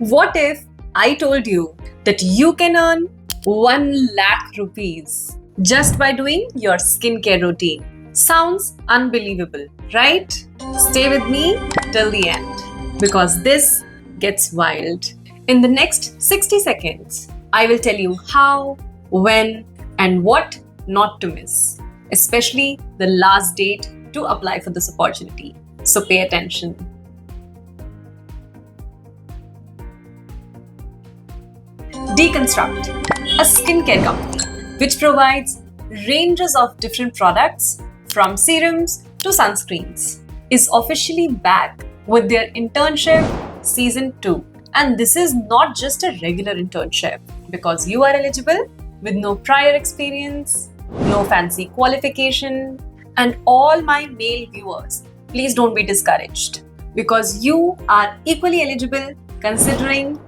What if I told you that you can earn 1 lakh rupees just by doing your skincare routine? Sounds unbelievable, right? Stay with me till the end because this gets wild. In the next 60 seconds, I will tell you how, when, and what not to miss, especially the last date to apply for this opportunity. So pay attention. Deconstruct, a skincare company which provides ranges of different products from serums to sunscreens, is officially back with their internship season 2. And this is not just a regular internship because you are eligible with no prior experience, no fancy qualification, and all my male viewers, please don't be discouraged because you are equally eligible considering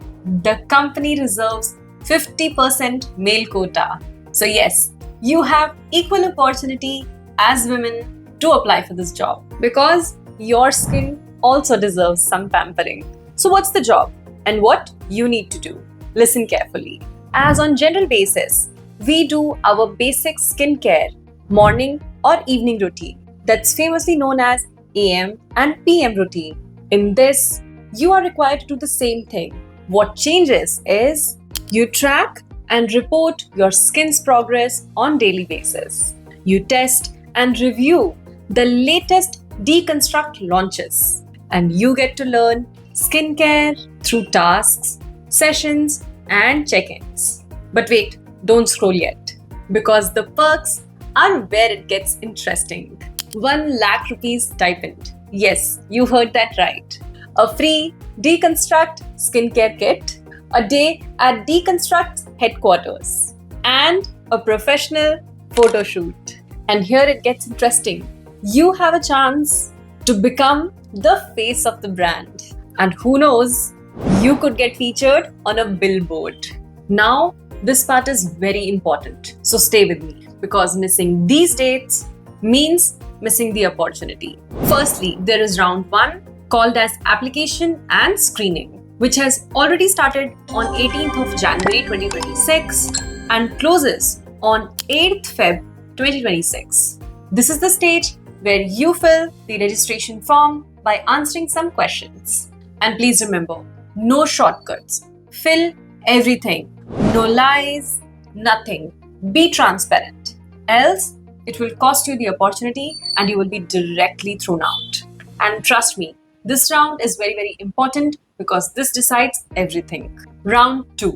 the company reserves 50% male quota. So yes, you have equal opportunity as women to apply for this job because your skin also deserves some pampering. So what's the job and what you need to do? Listen carefully. As on general basis, we do our basic skincare morning or evening routine that's famously known as AM and PM routine. In this, you are required to do the same thing. What changes is you track and report your skin's progress on daily basis. You test and review the latest deconstruct launches, and you get to learn skincare through tasks, sessions, and check-ins. But wait, don't scroll yet because the perks are where it gets interesting. 1 lakh rupees stipend. Yes, you heard that right. A free Deconstruct skincare kit, a day at Deconstruct's headquarters, and a professional photo shoot. And here it gets interesting. You have a chance to become the face of the brand. And who knows, you could get featured on a billboard. Now, this part is very important. So stay with me because missing these dates means missing the opportunity. Firstly, there is round 1 called as application and screening, which has already started on 18th of January 2026 and closes on 8th Feb 2026. This is the stage where you fill the registration form by answering some questions. And please remember, no shortcuts. Fill everything. No lies, nothing. Be transparent. Else, it will cost you the opportunity and you will be directly thrown out. And trust me, this round is very, very important because this decides everything. Round 2,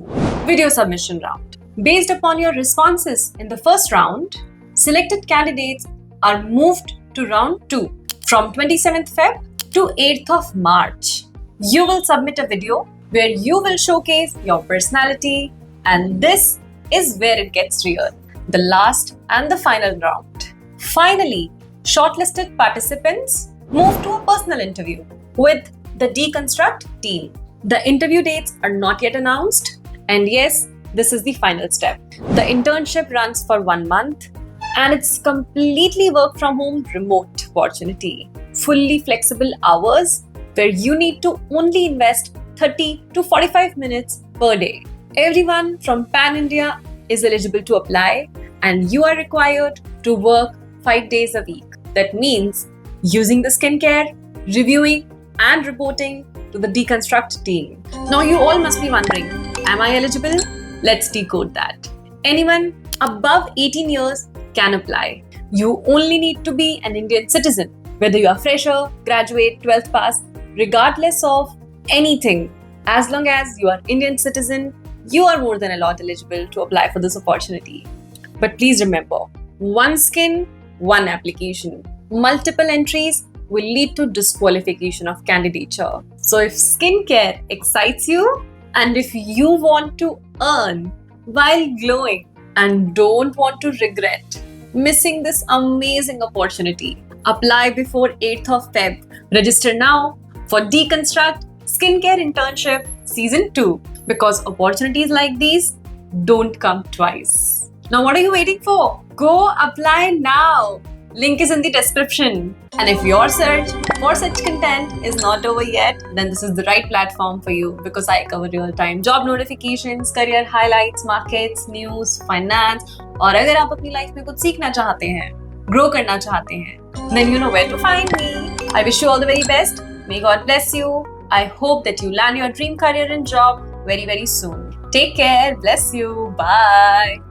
video submission round. Based upon your responses in the first round, selected candidates are moved to round 2 from 27th Feb to 8th of March. You will submit a video where you will showcase your personality, and this is where it gets real, the last and the final round. Finally, shortlisted participants move to a personal interview with the Deconstruct team. The interview dates are not yet announced, and yes, this is the final step. The internship runs for 1 month and it's completely work from home remote opportunity. Fully flexible hours where you need to only invest 30 to 45 minutes per day. Everyone from Pan India is eligible to apply and you are required to work 5 days a week. That means using the skincare, reviewing and reporting to the Deconstruct team. Now you all must be wondering, am I eligible? Let's decode that. Anyone above 18 years can apply. You only need to be an Indian citizen, whether you are fresher, graduate, 12th pass, regardless of anything. As long as you are Indian citizen, you are more than allowed eligible to apply for this opportunity. But please remember, one skin, one application. Multiple entries will lead to disqualification of candidature. So if skincare excites you and if you want to earn while glowing and don't want to regret missing this amazing opportunity, apply before 8th of Feb. Register now for Deconstruct Skincare Internship Season 2 because opportunities like these don't come twice. Now what are you waiting for? Go apply now. Link is in the description. And if your search for such content is not over yet, then this is the right platform for you because I cover real-time job notifications, career highlights, markets, news, finance. और अगर आप अपनी life में कुछ सीखना चाहते हैं, grow करना चाहते हैं, then you know where to find me. I wish you all the very best. May God bless you. I hope that you land your dream career and job very, very soon. Take care. Bless you. Bye.